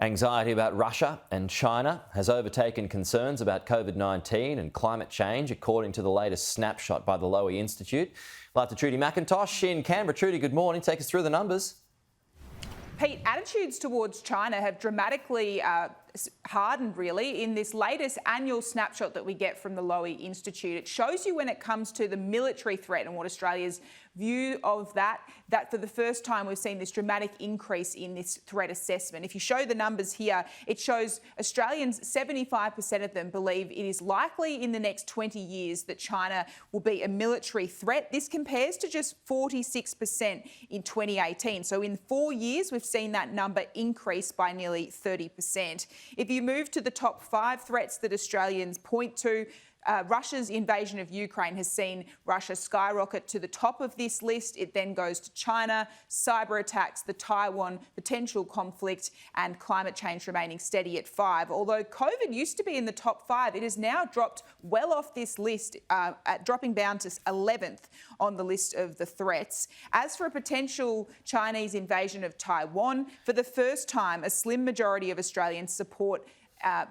Anxiety about Russia and China has overtaken concerns about COVID-19 and climate change, according to the latest snapshot by the Lowy Institute. Live to Trudy McIntosh in Canberra. Trudy, good morning. Take us through the numbers. Pete, attitudes towards China have dramatically hardened, really, in this latest annual snapshot that we get from the Lowy Institute. It shows you when it comes to the military threat and what Australia's view of that for the first time we've seen this dramatic increase in this threat assessment. If you show the numbers here, it shows Australians, 75% of them believe it is likely in the next 20 years that China will be a military threat. This compares to just 46% in 2018. So in 4 years, we've seen that number increase by nearly 30%. If you move to the top 5 threats that Australians point to, Russia's invasion of Ukraine has seen Russia skyrocket to the top of this list. It then goes to China, cyber attacks, the Taiwan potential conflict, and climate change remaining steady at 5. Although COVID used to be in the top 5, it has now dropped well off this list, dropping down to 11th on the list of the threats. As for a potential Chinese invasion of Taiwan, for the first time, a slim majority of Australians support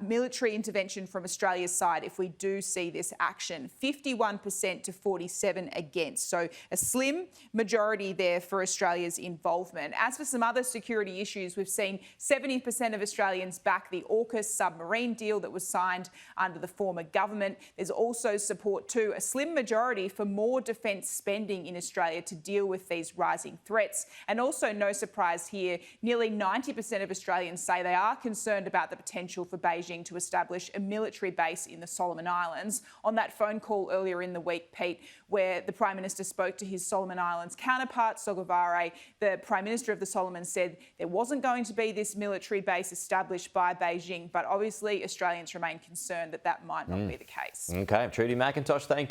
military intervention from Australia's side if we do see this action. 51% to 47% against. So a slim majority there for Australia's involvement. As for some other security issues, we've seen 70% of Australians back the AUKUS submarine deal that was signed under the former government. There's also support too, a slim majority for more defence spending in Australia to deal with these rising threats. And also, no surprise here, nearly 90% of Australians say they are concerned about the potential for Beijing to establish a military base in the Solomon Islands. On that phone call earlier in the week, Pete, where the Prime Minister spoke to his Solomon Islands counterpart, Sogavare, the Prime Minister of the Solomons said there wasn't going to be this military base established by Beijing, but obviously Australians remain concerned that that might not be the case. Okay, Trudy McIntosh, thank you.